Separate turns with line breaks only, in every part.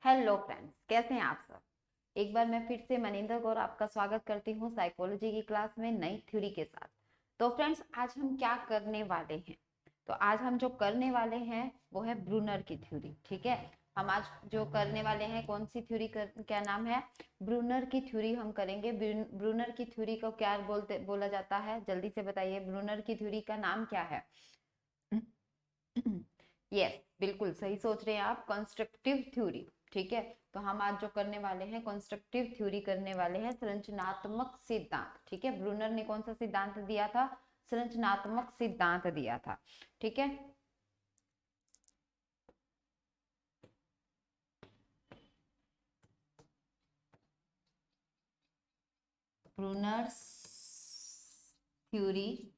Hello friends, कैसे हैं आप सब। एक बार मैं फिर से मनिंदर कौर आपका स्वागत करती हूँ साइकोलॉजी की क्लास में नई थ्योरी के साथ। तो फ्रेंड्स, आज हम क्या करने वाले हैं? तो आज हम जो करने वाले हैं वो है ब्रूनर की थ्योरी। ठीक है, हम आज जो करने वाले हैं कौन सी थ्योरी क्या नाम है? ब्रूनर की थ्योरी हम करेंगे। ब्रूनर की थ्योरी को क्या बोला जाता है? जल्दी से बताइए, ब्रूनर की थ्योरी का नाम क्या है? यस, बिल्कुल सही सोच रहे हैं आप, कंस्ट्रक्टिव थ्योरी। ठीक है, तो हम आज जो करने वाले हैं कंस्ट्रक्टिव थ्योरी करने वाले हैं, संरचनात्मक सिद्धांत। ठीक है, ब्रूनर ने कौन सा सिद्धांत दिया था? संरचनात्मक सिद्धांत दिया था। ठीक है, ब्रूनर्स थ्योरी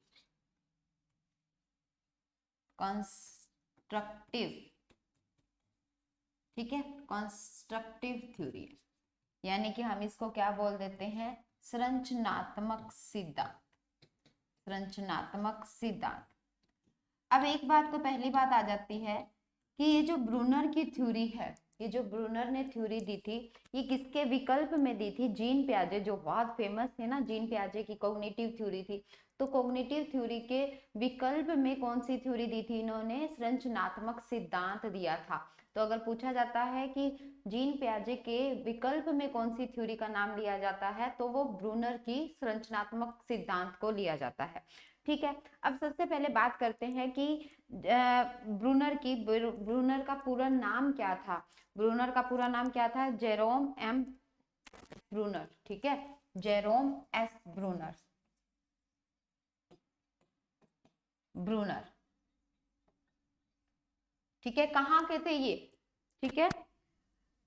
कंस्ट्रक्टिव। ठीक है, कंस्ट्रक्टिव थ्योरी, यानी कि हम इसको क्या बोल देते हैं? संरचनात्मक सिद्धांत। संरचनात्मक सिद्धांत। अब एक बात तो पहली बात आ जाती है कि ये जो ब्रूनर की थ्योरी है, ये जो ब्रूनर ने थ्योरी दी थी, ये किसके विकल्प में दी थी? जीन पियाजे, जो बहुत फेमस थे ना, जीन पियाजे की कॉग्निटिव थ्योरी थी। तो कॉग्निटिव थ्योरी के विकल्प में कौन सी थ्योरी दी थी इन्होंने? संरचनात्मक सिद्धांत दिया था। तो अगर पूछा जाता है कि जीन पियाजे के विकल्प में कौन सी थ्योरी का नाम लिया जाता है, तो वो ब्रूनर की संरचनात्मक सिद्धांत को लिया जाता है। ठीक है, अब सबसे पहले बात करते हैं कि ब्रूनर का पूरा नाम क्या था? ब्रूनर का पूरा नाम क्या था? Jerome M Bruner. ठीक है, जेरोम एस ब्रूनर। ब्रूनर, ठीक है, कहाँ के थे ये? ठीक है,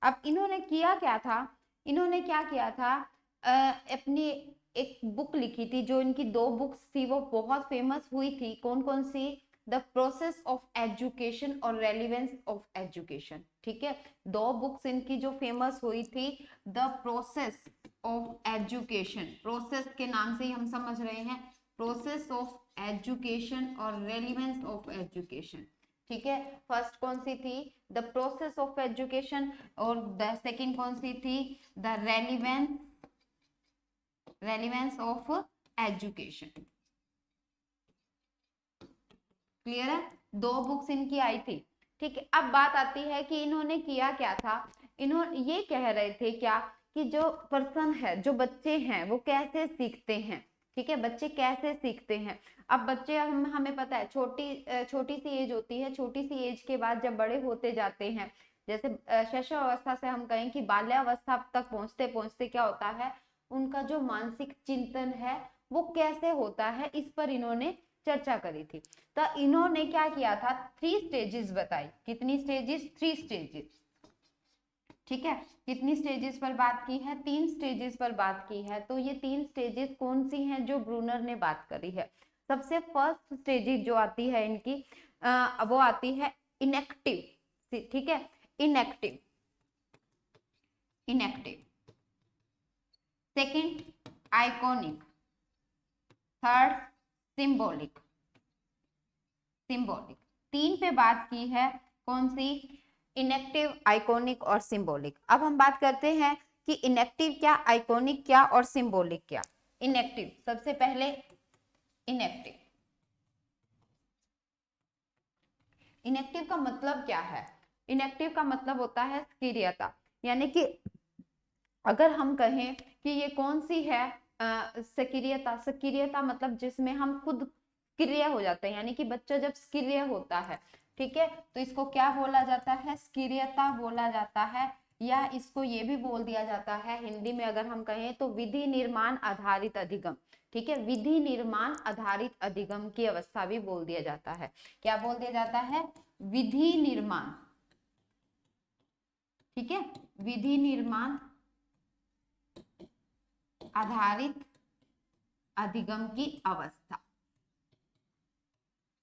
अब इन्होंने किया क्या था? इन्होंने क्या किया था? अपनी एक बुक लिखी थी, जो इनकी दो बुक्स थी वो बहुत फेमस हुई थी। कौन कौन सी? द प्रोसेस ऑफ एजुकेशन और रेलिवेंस ऑफ एजुकेशन। ठीक है, दो बुक्स इनकी जो फेमस हुई थी, the process of education, process के नाम से ही हम समझ रहे हैं, प्रोसेस ऑफ एजुकेशन और रेलिवेंस ऑफ एजुकेशन। ठीक है, फर्स्ट कौन सी थी? द प्रोसेस ऑफ एजुकेशन, और द सेकंड कौन सी थी? The relevance of education. Clear है? दो बुक्स इनकी आई थी। ठीक है, अब बात आती है कि इन्होंने किया क्या था। इन्होंने ये कह रहे थे क्या कि जो पर्सन है, जो बच्चे हैं, वो कैसे सीखते हैं। ठीक है, बच्चे कैसे सीखते हैं। अब बच्चे, हमें पता है, छोटी सी एज होती है, छोटी सी एज के बाद जब बड़े होते जाते हैं, जैसे शैशवावस्था से हम कहें कि बाल्यावस्था तक पहुंचते पहुंचते क्या होता है, उनका जो मानसिक चिंतन है वो कैसे होता है, इस पर इन्होंने चर्चा करी थी। तो इन्होंने क्या किया था? 3 स्टेजेस बताई। कितनी स्टेजेस? 3 स्टेजेस। ठीक है, कितनी स्टेजेस पर बात की है? 3 स्टेजेस पर बात की है। तो ये 3 स्टेजेस कौन सी हैं जो ब्रूनर ने बात करी है? सबसे फर्स्ट स्टेजेस जो आती है इनकी, वो आती है इनएक्टिव। ठीक है, inactive, inactive. Second iconic, third symbolic. Symbolic, 3 पे बात की है। कौन सी? इनएक्टिव, आइकॉनिक और सिंबॉलिक। अब हम बात करते हैं कि इनएक्टिव क्या, आइकॉनिक क्या और सिंबॉलिक क्या। इनएक्टिव, सबसे पहले इनएक्टिव। इनएक्टिव का मतलब क्या है? इनएक्टिव का मतलब होता है सक्रियता, यानी कि अगर हम कहें कि ये कौन सी है सक्रियता। सक्रियता मतलब जिसमें हम खुद सक्रिय हो जाते हैं, यानी कि बच्चा जब सक्रिय होता है, ठीक है, तो इसको क्या बोला जाता है? सक्रियता बोला जाता है। या इसको ये भी बोल दिया जाता है हिंदी में अगर हम कहें तो विधि निर्माण आधारित अधिगम। ठीक है, विधि निर्माण आधारित अधिगम की अवस्था भी बोल दिया जाता है। क्या बोल दिया जाता है? विधि निर्माण। ठीक है, विधि निर्माण आधारित अधिगम की अवस्था।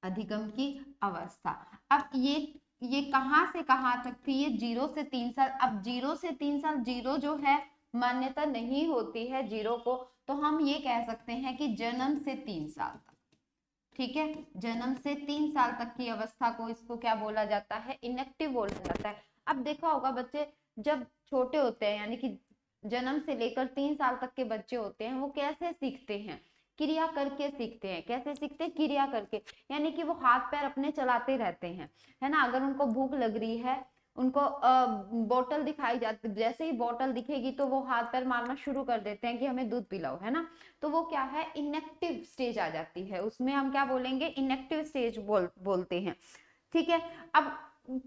अधिगम की अवस्था। अब ये कहां से कहां तक थी? ये 0 से 3 साल। अब 0 से 3 साल, जीरो जो है मान्यता नहीं होती है जीरो को, तो हम ये कह सकते हैं कि जन्म से 3 साल तक। ठीक है, जन्म से 3 साल तक की अवस्था को, इसको क्या बोला जाता है? इनएक्टिव बोला जाता है। अब देखा होगा बच्चे, जब छोटे होते हैं यानी कि जन्म से लेकर 3 साल तक के बच्चे होते हैं, वो कैसे सीखते हैं? क्रिया करके सीखते हैं। कैसे सीखते हैं? क्रिया करके, यानी कि वो हाथ पैर अपने चलाते रहते हैं, है ना। अगर उनको भूख लग रही है, उनको बोतल दिखाई जाती, जैसे ही बोतल दिखेगी तो वो हाथ पैर मारना शुरू कर देते हैं कि हमें दूध पिलाओ, है ना। तो वो क्या है, इनएक्टिव स्टेज आ जाती है, उसमें हम क्या बोलेंगे, इनएक्टिव स्टेज बोलते हैं। ठीक है। अब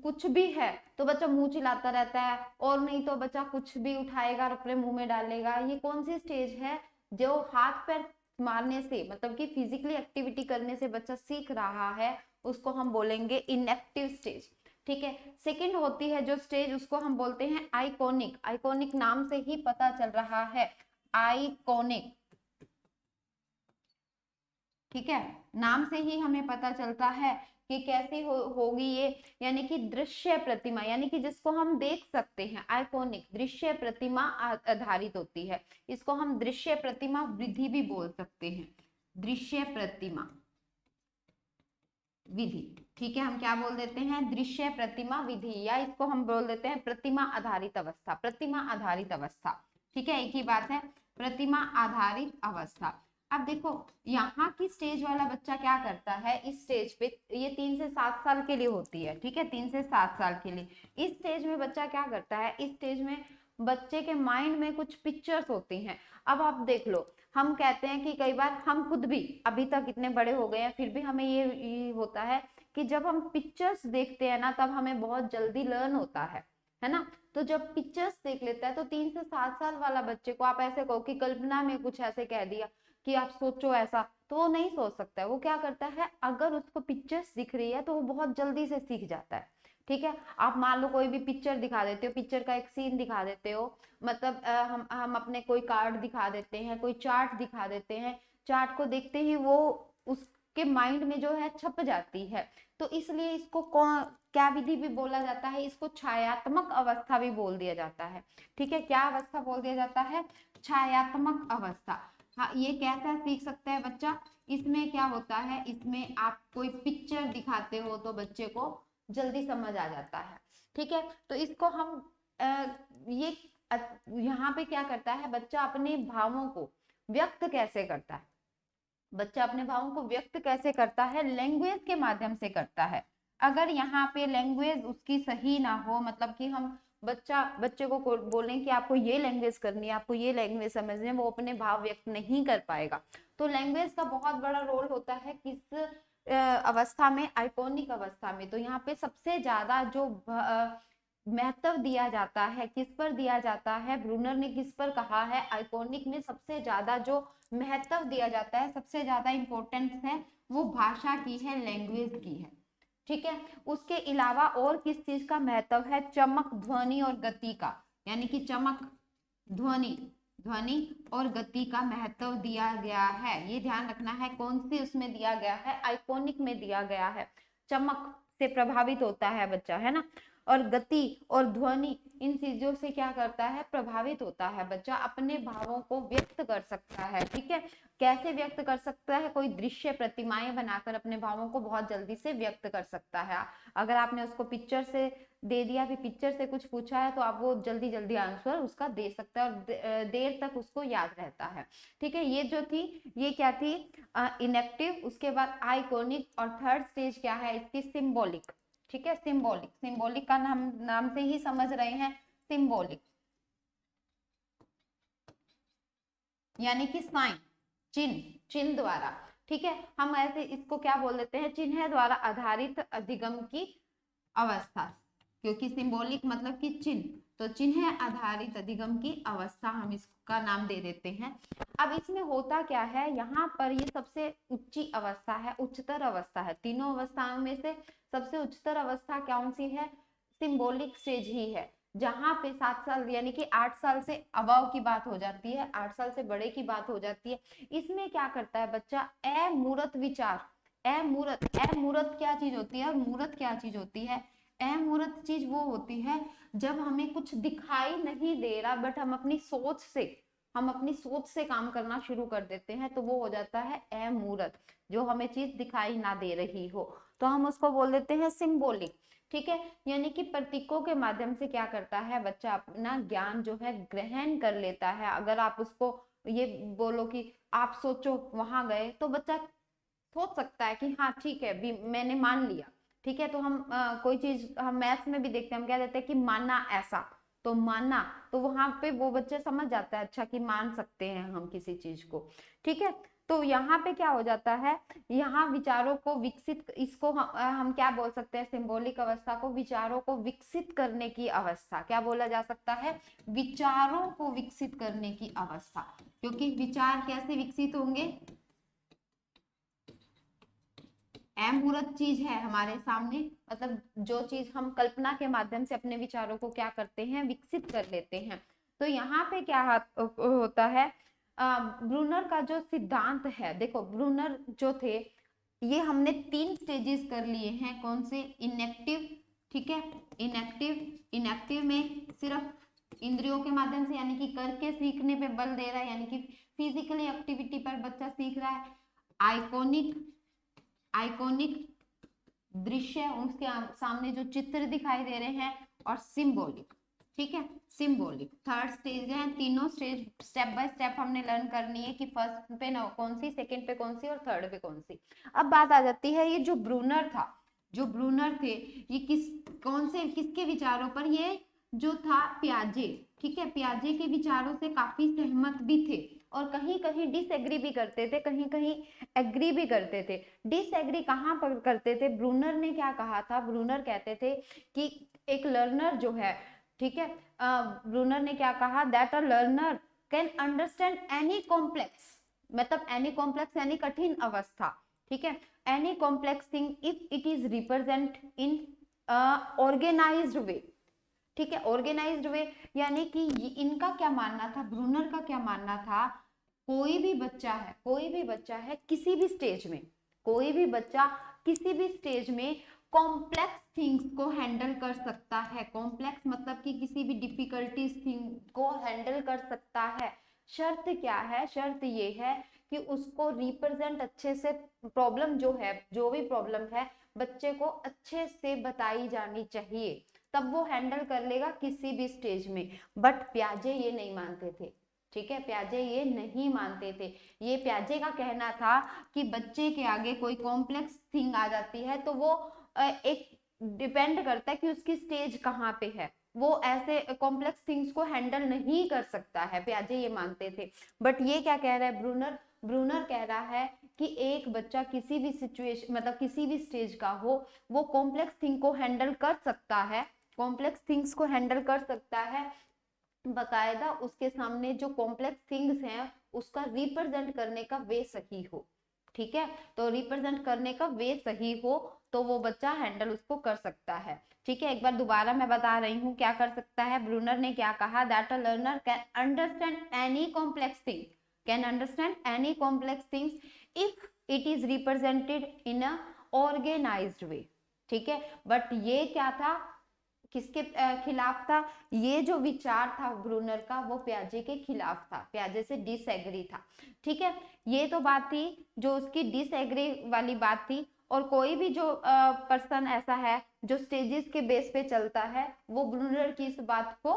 कुछ भी है तो बच्चा मुंह चिल्लाता रहता है, और नहीं तो बच्चा कुछ भी उठाएगा और अपने मुंह में डालेगा। ये कौन सी स्टेज है? जो हाथ पैर मारने से, मतलब कि फिजिकली एक्टिविटी करने से बच्चा सीख रहा है, उसको हम बोलेंगे इनएक्टिव स्टेज। ठीक है। सेकंड होती है जो स्टेज, उसको हम बोलते हैं आइकॉनिक। आइकॉनिक नाम से ही पता चल रहा है, आइकॉनिक। ठीक है, नाम से ही हमें पता चलता है कि कैसी होगी ये, यानी कि दृश्य प्रतिमा, यानी कि जिसको हम देख सकते हैं। आइकॉनिक दृश्य प्रतिमा आधारित होती है, इसको हम दृश्य प्रतिमा विधि भी बोल सकते हैं, दृश्य प्रतिमा विधि। ठीक है, हम क्या बोल देते हैं, दृश्य प्रतिमा विधि, या इसको हम बोल देते हैं प्रतिमा आधारित अवस्था, प्रतिमा आधारित अवस्था। ठीक है, एक ही बात है, प्रतिमा आधारित अवस्था। अब देखो यहाँ की स्टेज वाला बच्चा क्या करता है, इस स्टेज पे, ये 3 से 7 साल के लिए होती है। ठीक है, 3 से 7 साल के लिए इस स्टेज में बच्चा क्या करता है, इस स्टेज में बच्चे के माइंड में कुछ पिक्चर्स होती हैं। अब आप देख लो, हम कहते हैं कि कई बार हम खुद भी अभी तक इतने बड़े हो गए हैं, फिर भी हमें ये होता है कि जब हम पिक्चर्स देखते हैं ना, तब हमें बहुत जल्दी लर्न होता है ना। तो जब पिक्चर्स देख लेता है, तो 3 से 7 साल वाला बच्चे को आप ऐसे कहो कि कल्पना में कुछ ऐसे कह दिया कि आप सोचो ऐसा, तो वो नहीं सोच सकता है। वो क्या करता है, अगर उसको पिक्चर्स दिख रही है तो वो बहुत जल्दी से सीख जाता है। ठीक है, आप मान लो कोई भी पिक्चर दिखा देते हो, पिक्चर का एक सीन दिखा देते हो, मतलब हम अपने कोई कार्ड दिखा देते हैं, कोई चार्ट दिखा देते हैं, चार्ट को देखते ही वो उसके माइंड में जो है छप जाती है। तो इसलिए इसको कौन क्या विधि भी बोला जाता है, इसको छायात्मक अवस्था भी बोल दिया जाता है। ठीक है, क्या अवस्था बोल दिया जाता है, छायात्मक अवस्था। हाँ, ये कैसा सीख सकता है बच्चा, इसमें क्या होता है, इसमें आप कोई पिक्चर दिखाते हो तो बच्चे को जल्दी समझ आ जाता है। ठीक है, तो इसको हम ये यहाँ पे क्या करता है, बच्चा अपने भावों को व्यक्त कैसे करता है, बच्चा अपने भावों को व्यक्त कैसे करता है, लैंग्वेज के माध्यम से करता है। अगर यहाँ पे लैंग्वेज उसकी सही ना हो, मतलब कि हम बच्चे को बोलें कि आपको ये लैंग्वेज करनी है, आपको ये लैंग्वेज समझनी है, वो अपने भाव व्यक्त नहीं कर पाएगा। तो लैंग्वेज का बहुत बड़ा रोल होता है किस अवस्था में, आइकॉनिक अवस्था में। तो यहाँ पे सबसे ज्यादा जो महत्व दिया जाता है, किस पर दिया जाता है, ब्रूनर ने किस पर कहा है, आइकॉनिक में सबसे ज्यादा जो महत्व दिया जाता है, सबसे ज्यादा इंपॉर्टेंस है, वो भाषा की है, लैंग्वेज की है। ठीक है, उसके अलावा और किस चीज का महत्व है, चमक, ध्वनि और गति का, यानी कि चमक, ध्वनि ध्वनि और गति का महत्व दिया गया है। ये ध्यान रखना है, कौन सी उसमें दिया गया है, आइकॉनिक में दिया गया है। चमक से प्रभावित होता है बच्चा, है ना, और गति और ध्वनि, इन चीजों से क्या करता है, प्रभावित होता है बच्चा, अपने भावों को व्यक्त कर सकता है। ठीक है, कैसे व्यक्त कर सकता है, कोई दृश्य प्रतिमाएं बनाकर अपने भावों को बहुत जल्दी से व्यक्त कर सकता है। अगर आपने उसको पिक्चर से दे दिया, भी पिक्चर से कुछ पूछा है, तो आप वो जल्दी जल्दी आंसर उसका दे सकता है, और देर तक उसको याद रहता है। ठीक है, ये जो थी, ये क्या थी, इनएक्टिव। उसके बाद आइकॉनिक, और थर्ड स्टेज क्या है इसकी, सिंबॉलिक। ठीक है, सिंबॉलिक, सिंबॉलिक का नाम से ही समझ रहे हैं, सिंबॉलिक यानी कि साइन, चिन्ह, चिन्ह द्वारा। ठीक है, हम ऐसे इसको क्या बोल देते हैं, चिन्ह द्वारा आधारित अधिगम की अवस्था, क्योंकि सिंबॉलिक मतलब कि चिन्ह, तो चिन्ह आधारित अधिगम की अवस्था हम इसका नाम दे देते हैं। अब इसमें होता क्या है, यहाँ पर ये सबसे ऊंची अवस्था है, उच्चतर अवस्था है, तीनों अवस्थाओं में से सबसे उच्चतर अवस्था कौन सी है, सिंबॉलिक स्टेज ही है, जहां पे 7 साल यानी कि 8 साल से अबव की बात हो जाती है, 8 साल से बड़े की बात हो जाती है। इसमें क्या करता है बच्चा, अमूर्त विचार, अमूर्त क्या चीज होती है और मूर्त क्या चीज होती है, अमूर्त चीज वो होती है जब हमें कुछ दिखाई नहीं दे रहा, बट हम अपनी सोच से काम करना शुरू कर देते हैं, तो वो हो जाता है अमूर्त, जो हमें चीज दिखाई ना दे रही हो। तो हम उसको बोल देते हैं सिंबॉलिक। ठीक है, यानी कि प्रतीकों के माध्यम से क्या करता है बच्चा, अपना ज्ञान जो है ग्रहण कर लेता है। अगर आप उसको ये बोलो कि आप सोचो वहां गए, तो बच्चा सोच सकता है कि हाँ ठीक है भी मैंने मान लिया। ठीक है, तो हम कोई चीज हम मैथ्स में भी देखते हैं, हम क्या देते हैं कि माना ऐसा, तो माना, तो वहां पे वो बच्चे समझ जाता है अच्छा कि मान सकते हैं हम किसी चीज को। ठीक है, तो यहाँ पे क्या हो जाता है, यहाँ विचारों को विकसित, इसको हम क्या बोल सकते हैं, सिंबॉलिक अवस्था को विचारों को विकसित करने की अवस्था, क्या बोला जा सकता है, विचारों को विकसित करने की अवस्था। क्योंकि विचार कैसे विकसित होंगे, अमूर्त चीज है हमारे सामने, मतलब जो चीज हम कल्पना के माध्यम से अपने विचारों को क्या करते हैं, विकसित कर लेते हैं। तो यहाँ पे क्या होता है, ब्रूनर का जो सिद्धांत है, देखो ब्रूनर जो थे, ये हमने 3 स्टेजेस कर लिए हैं, कौन से, इनएक्टिव, ठीक है, इनएक्टिव में सिर्फ इंद्रियों के माध्यम से, यानी कि करके सीखने पे बल दे रहा है, यानी कि फिजिकली एक्टिविटी पर बच्चा सीख रहा है। आइकॉनिक दृश्य, उसके सामने जो चित्र दिखाई दे रहे हैं, और सिंबॉलिक। ठीक है, सिंबॉलिक थर्ड स्टेज है। तीनों स्टेज स्टेप बाय स्टेप हमने लर्न करनी है कि फर्स्ट पे कौन सी, सेकंड पे कौन सी, और थर्ड पे कौन सी। अब बात आ जाती है, ये जो ब्रूनर था, जो ब्रूनर थे, ये कौन से किसके विचारों पर, ये जो था पियाजे। ठीक है, पियाजे के विचारों से काफी सहमत भी थे, और कहीं कहीं डिसएग्री भी करते थे, कहीं कहीं एग्री भी करते थे। डिसएग्री कहाँ पर करते थे, ब्रूनर ने क्या कहा था, ब्रूनर कहते थे कि एक लर्नर जो है, ठीक है, ब्रूनर ने क्या कहा, that a learner can understand any complex, मतलब एनी कॉम्प्लेक्स यानी कठिन अवस्था, ठीक है, any complex thing if it is represent in organised way. ठीक है, ऑर्गेनाइज्ड वे, यानी कि इनका क्या मानना था, ब्रूनर का क्या मानना था, कोई भी बच्चा है, कोई भी बच्चा है किसी भी स्टेज में, कोई भी बच्चा किसी भी स्टेज में कॉम्प्लेक्स थिंग्स को हैंडल कर सकता है। कॉम्प्लेक्स मतलब कि किसी भी डिफिकल्टीज थिंग को हैंडल कर सकता है। शर्त क्या है, शर्त ये है कि उसको रिप्रेजेंट अच्छे से, प्रॉब्लम जो है, जो भी प्रॉब्लम है बच्चे को अच्छे से बताई जानी चाहिए, तब वो हैंडल कर लेगा किसी भी स्टेज में। बट प्याजे ये नहीं मानते थे। ठीक है, प्याजे ये नहीं मानते थे। ये प्याजे का कहना था कि बच्चे के आगे कोई कॉम्प्लेक्स थिंग आ जाती है तो वो एक डिपेंड करता है कि उसकी स्टेज कहाँ पे है, वो ऐसे कॉम्प्लेक्स थिंग्स को हैंडल नहीं कर सकता है, प्याजे ये मानते थे। बट ये क्या कह रहा है ब्रूनर, ब्रूनर कह रहा है कि एक बच्चा किसी भी सिचुएशन, मतलब किसी भी स्टेज का हो, वो कॉम्प्लेक्स थिंग को हैंडल कर सकता है, कॉम्प्लेक्स थिंग्स को हैंडल कर सकता है, बकायदा उसके सामने जो कॉम्प्लेक्स थिंग्स हैं उसका रिप्रेजेंट करने का वे सही हो। ठीक है, तो रिप्रेजेंट करने का वे सही हो तो वो बच्चा हैंडल उसको कर सकता है। ठीक है, एक बार दोबारा मैं बता रही हूँ क्या कर सकता है, ब्रूनर ने क्या कहा, that a learner can understand any complex thing, can understand any complex things if it is represented in a organised way. ठीक है, बट ये क्या था, किसके खिलाफ था, ये जो विचार था ब्रूनर का वो प्याजे के खिलाफ था, प्याजे से डिसएग्री था। ठीक है, ये तो बात थी जो उसकी डिसएग्री वाली बात थी। और कोई भी जो पर्सन ऐसा है जो स्टेजेस के बेस पे चलता है वो ब्रूनर की इस बात को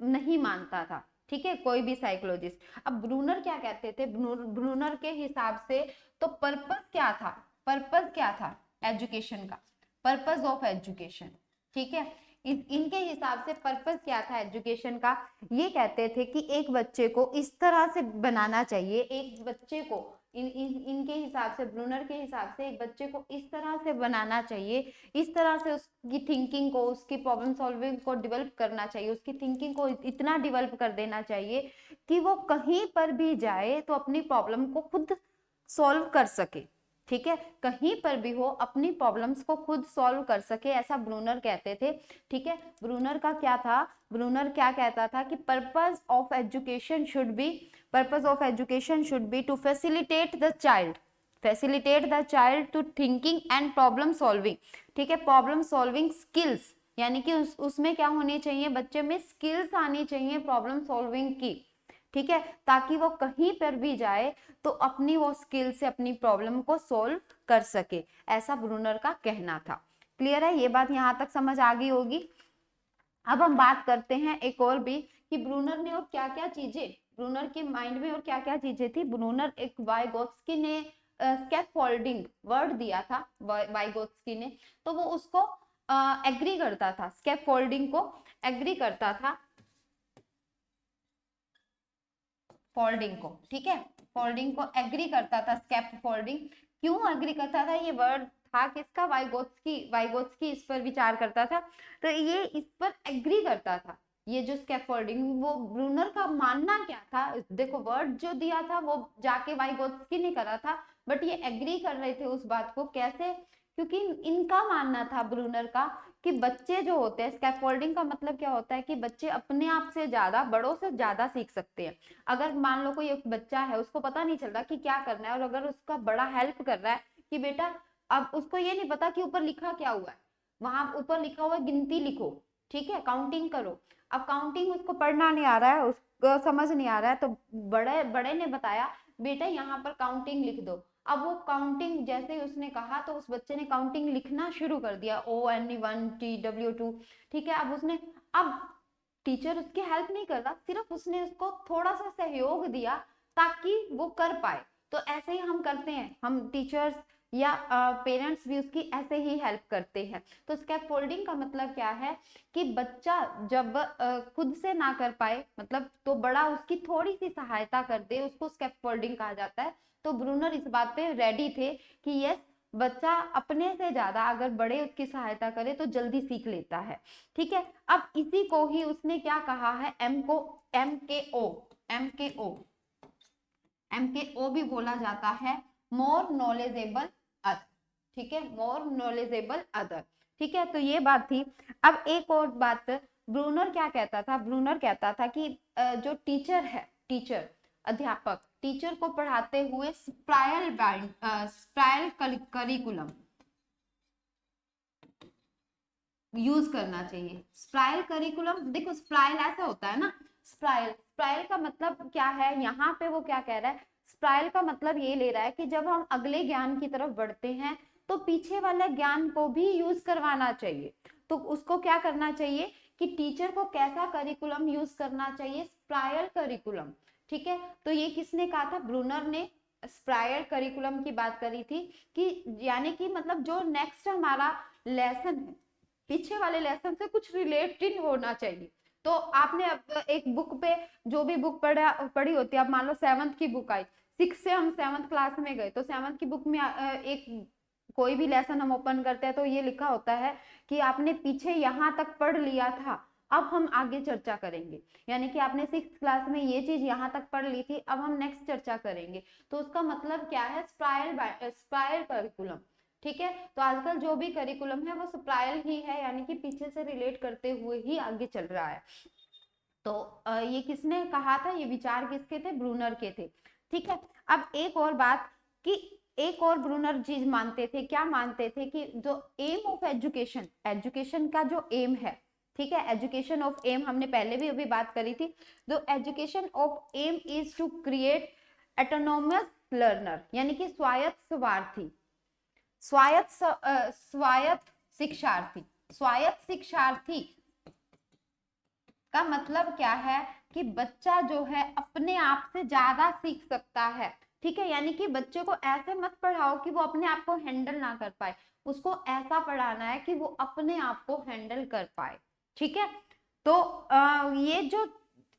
नहीं मानता था। ठीक है, कोई भी साइकोलॉजिस्ट। अब ब्रूनर क्या कहते थे, ब्रूनर के हिसाब से तो पर्पस क्या था, पर्पस क्या था एजुकेशन का, पर्पस ऑफ एजुकेशन। ठीक है, इनके हिसाब से पर्पस क्या था एजुकेशन का, ये कहते थे कि एक बच्चे को इस तरह से बनाना चाहिए, एक बच्चे को इनके हिसाब से, ब्रूनर के हिसाब से एक बच्चे को इस तरह से बनाना चाहिए, इस तरह से उसकी थिंकिंग को, उसकी प्रॉब्लम सॉल्विंग को डेवलप करना चाहिए, उसकी थिंकिंग को इतना डेवलप कर देना चाहिए कि वो कहीं पर भी जाए तो अपनी प्रॉब्लम को खुद सॉल्व कर सके। ठीक है, कहीं पर भी हो अपनी प्रॉब्लम्स को खुद सॉल्व कर सके, ऐसा ब्रूनर कहते थे। ठीक है, ब्रूनर का क्या था, ब्रूनर क्या कहता था कि purpose of education should be, purpose of education should be to facilitate the child, facilitate the child to thinking and problem solving. ठीक है, प्रॉब्लम सॉल्विंग स्किल्स, यानी कि उसमें क्या होनी चाहिए, बच्चे में स्किल्स आनी चाहिए प्रॉब्लम सॉल्विंग की। ठीक है, ताकि वो कहीं पर भी जाए तो अपनी वो स्किल से अपनी प्रॉब्लम को सोल्व कर सके, ऐसा ब्रूनर का कहना था। क्लियर है, ये बात यहाँ तक समझ आ गई होगी। अब हम बात करते हैं एक और भी कि ब्रूनर ने और क्या क्या चीजें, ब्रूनर के माइंड में और क्या क्या चीजें थी। ब्रूनर एक वाइगोत्स्की ने स्कैफोल्डिंग वर्ड दिया था वाइगोत्स्की ने, तो वो उसको एग्री करता था, स्कैफोल्डिंग को एग्री करता था, फोल्डिंग को, ठीक है, फोल्डिंग को एग्री करता था, स्कैफोल्डिंग। क्यों एग्री करता था, ये वर्ड था किसका, वाइगोत्स्की इस पर विचार करता था, तो ये इस पर एग्री करता था, ये जो स्कैफोल्डिंग, वो ब्रूनर का मानना क्या था, देखो वर्ड जो दिया था वो जाके वाइगोत्स्की ने करा था, बट ये एग्री कर रहे थे उस बात को, कैसे, क्योंकि इनका मानना था ब्रूनर का कि बच्चे जो होते हैं, स्कैफोल्डिंग का मतलब क्या होता है कि बच्चे अपने आप से ज्यादा, बड़ों से ज्यादा सीख सकते हैं। अगर मान लो कोई एक बच्चा है, उसको पता नहीं चल रहा कि क्या करना है, और अगर उसका बड़ा हेल्प कर रहा है कि बेटा, अब उसको ये नहीं पता कि ऊपर लिखा क्या हुआ है, वहां ऊपर लिखा हुआ गिनती लिखो, ठीक है, काउंटिंग करो, अब काउंटिंग उसको पढ़ना नहीं आ रहा है, उसको समझ नहीं आ रहा है, तो बड़े बड़े ने बताया बेटा यहाँ पर काउंटिंग लिख दो। अब वो काउंटिंग जैसे ही उसने कहा तो उस बच्चे ने काउंटिंग लिखना शुरू कर दिया, ONE1TW2, ठीक है। अब टीचर उसकी हेल्प नहीं कर रहा, सिर्फ उसने उसको थोड़ा सा सहयोग दिया ताकि वो कर पाए। तो ऐसे ही हम करते हैं, हम टीचर्स या पेरेंट्स भी उसकी ऐसे ही हेल्प करते हैं। तो स्कैफोल्डिंग का मतलब क्या है कि बच्चा जब खुद से ना कर पाए, मतलब तो बड़ा उसकी थोड़ी सी सहायता कर दे, उसको स्कैफोल्डिंग कहा जाता है। तो ब्रूनर इस बात पे रेडी थे कि यस, बच्चा अपने से ज्यादा अगर बड़े उसकी सहायता करे तो जल्दी सीख लेता है, ठीक है। अब इसी को ही उसने क्या कहा है, एम के ओ भी बोला जाता है, मोर नॉलेजेबल अदर, ठीक है, मोर नॉलेजेबल अदर, ठीक है। तो ये बात थी। अब एक और बात, ब्रूनर क्या कहता था, ब्रूनर कहता था कि जो टीचर है, टीचर अध्यापक टीचर को पढ़ाते हुए स्प्रायल करिकुलम यूज करना चाहिए। स्प्रायल करिकुलम, देखो स्प्रायल ऐसा होता है ना, स्प्रायल का मतलब क्या है, यहाँ पे वो क्या कह रहा है, स्प्रायल का मतलब ये ले रहा है कि जब हम अगले ज्ञान की तरफ बढ़ते हैं तो पीछे वाले ज्ञान को भी यूज करवाना चाहिए। तो उसको क्या करना चाहिए कि टीचर को कैसा करिकुलम यूज करना चाहिए, स्प्रायल करिकुलम, ठीक है। तो ये किसने कहा था, ब्रूनर ने स्प्रायल करिकुलम की बात करी थी, कि यानी कि मतलब जो नेक्स्ट हमारा लेसन है, पीछे वाले लेसन से कुछ रिलेटेड होना चाहिए। तो आपने एक बुक पे, जो भी बुक पढ़ी होती है, आप मान लो 7th की बुक आई, 6 से हम 7th क्लास में गए, तो 7th की बुक में एक कोई भी लेसन हम ओपन करते हैं तो ये लिखा होता है कि आपने पीछे यहाँ तक पढ़ लिया था, अब हम आगे चर्चा करेंगे, यानी कि आपने 6th क्लास में ये चीज यहाँ तक पढ़ ली थी, अब हम नेक्स्ट चर्चा करेंगे। तो उसका मतलब क्या है, स्प्रायल करिकुलम, ठीक है। तो आजकल जो भी करिकुलम है वो स्प्रायल ही है, यानी कि पीछे से रिलेट करते हुए ही आगे चल रहा है। तो ये किसने कहा था, ये विचार किसके थे, ब्रूनर के थे, ठीक है। अब एक और बात कि एक और ब्रूनर चीज मानते थे, क्या मानते थे कि जो एम ऑफ एजुकेशन, एजुकेशन का जो एम है, ठीक है, एजुकेशन ऑफ एम हमने पहले भी अभी बात करी थी, जो education of aim is to create autonomous learner, यानी कि स्वायत्त शिक्षार्थी, स्वायत्त शिक्षार्थी का मतलब क्या है कि बच्चा जो है अपने आप से ज्यादा सीख सकता है, ठीक है। यानी कि बच्चे को ऐसे मत पढ़ाओ कि वो अपने आप को हैंडल ना कर पाए, उसको ऐसा पढ़ाना है कि वो अपने आप को हैंडल कर पाए, ठीक है। तो ये जो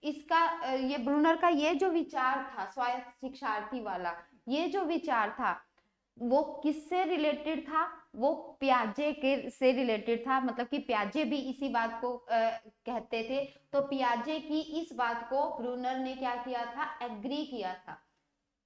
ये ब्रूनर का ये जो विचार था, स्वायत्त शिक्षार्थी वाला, ये जो विचार था वो किससे रिलेटेड था, वो पियाजे के से रिलेटेड था, मतलब कि पियाजे भी इसी बात को कहते थे। तो पियाजे की इस बात को ब्रूनर ने क्या किया था, एग्री किया था,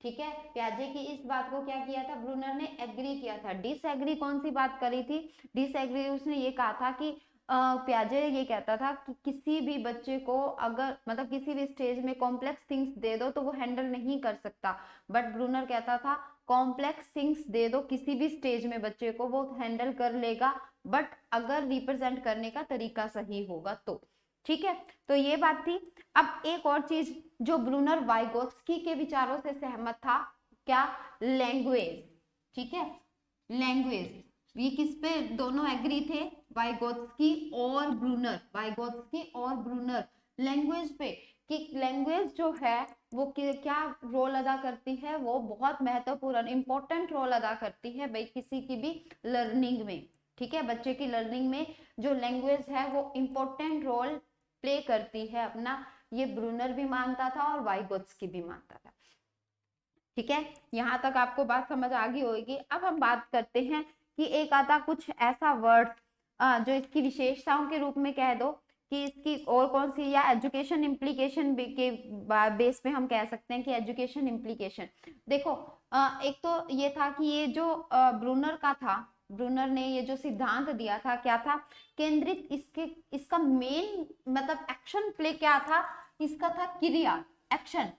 ठीक है। पियाजे की इस बात को क्या किया था, ब्रूनर ने एग्री किया था। डिसएग्री कौन सी बात करी थी, डिसएग्री उसने ये कहा था कि पियाजे ये कहता था कि किसी भी बच्चे को अगर मतलब किसी भी स्टेज में कॉम्प्लेक्स थिंग्स दे दो तो वो हैंडल नहीं कर सकता, बट ब्रूनर कहता था कॉम्प्लेक्स थिंग्स दे दो किसी भी स्टेज में बच्चे को, वो हैंडल कर लेगा, बट अगर रिप्रेजेंट करने का तरीका सही होगा तो, ठीक है, तो ये बात थी। अब एक और चीज जो ब्रूनर वाइगोत्स्की के विचारों से सहमत था, क्या? लैंग्वेज। ठीक है, लैंग्वेज, ये किस पे दोनों एग्री थे? वाइगोत्स्की और ब्रूनर, वाइगोत्स्की और ब्रूनर लैंग्वेज पे, कि लैंग्वेज जो है वो क्या रोल अदा करती है, वो बहुत महत्वपूर्ण इंपॉर्टेंट रोल अदा करती है भाई किसी की भी लर्निंग में। ठीक है, बच्चे की लर्निंग में जो लैंग्वेज है वो इंपॉर्टेंट रोल प्ले करती है अपना, ये ब्रूनर भी मानता था और वाइगोत्स्की भी मानता था। ठीक है, यहाँ तक आपको बात समझ आ गई होगी। अब हम बात करते हैं कि एक आता कुछ ऐसा वर्ड जो इसकी विशेषताओं के रूप में कह दो कि इसकी और कौन सी, या एजुकेशन इम्प्लीकेशन के बेस पे हम कह सकते हैं कि एजुकेशन इम्प्लीकेशन। देखो एक तो ये था कि ये जो ब्रूनर का था, ब्रूनर ने ये जो सिद्धांत दिया था क्या था? केंद्रित, इसका मेन मतलब एक्शन प्ले क्या था? इसका था क्रिया, एक्शन।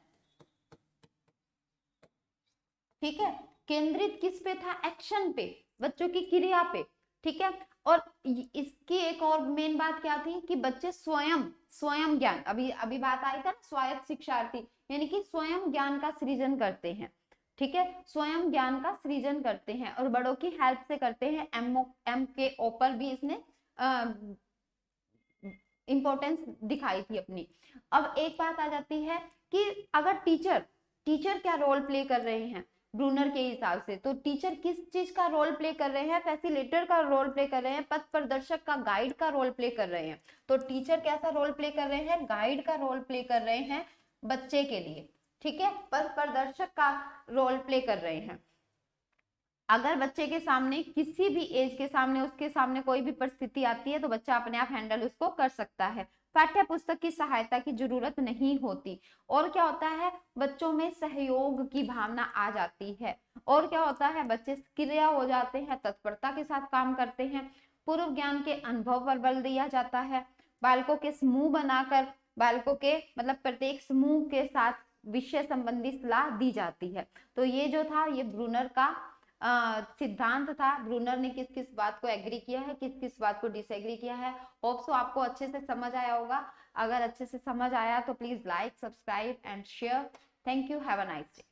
ठीक है, केंद्रित किस पे था? एक्शन पे, बच्चों की क्रिया पे। ठीक है, और इसकी एक और मेन बात क्या थी कि बच्चे स्वयं स्वयं ज्ञान, अभी अभी बात आई था स्वायत्त शिक्षार्थी, यानी कि स्वयं ज्ञान का सृजन करते हैं। ठीक है, स्वयं ज्ञान का सृजन करते हैं और बड़ों की हेल्प से करते हैं। एम के ऊपर भी इसने इंपॉर्टेंस दिखाई थी अपनी। अब एक बात आ जाती है कि अगर टीचर टीचर क्या रोल प्ले कर रहे हैं ब्रूनर के हिसाब से, तो टीचर किस चीज का रोल प्ले कर रहे हैं? फैसिलिटेटर का रोल प्ले कर रहे हैं, पथ प्रदर्शक का, गाइड का रोल प्ले कर रहे हैं। तो टीचर कैसा रोल प्ले कर रहे हैं? गाइड का रोल प्ले कर रहे हैं बच्चे के लिए। ठीक है, पथ प्रदर्शक का रोल प्ले कर रहे हैं। अगर बच्चे के सामने, किसी भी एज के सामने, उसके सामने कोई भी परिस्थिति आती है तो बच्चा अपने आप हैंडल उसको कर सकता है। पाठ्य पुस्तक की सहायता की जरूरत नहीं होती। और क्या होता है? बच्चों में सहयोग की भावना आ जाती है। और क्या होता है? बच्चे सक्रिय हो जाते हैं, तत्परता के साथ काम करते हैं। पूर्व ज्ञान के अनुभव पर बल दिया जाता है। बालकों के समूह बनाकर, बालकों के मतलब प्रत्येक समूह के साथ विषय संबंधी सलाह दी जाती है। तो ये जो था, ये ब्रूनर का सिद्धांत था। ब्रूनर ने किस किस बात को एग्री किया है, किस किस बात को डिसएग्री किया है। होप सो आपको अच्छे से समझ आया होगा। अगर अच्छे से समझ आया तो please like, subscribe and share. Thank you, have a nice day.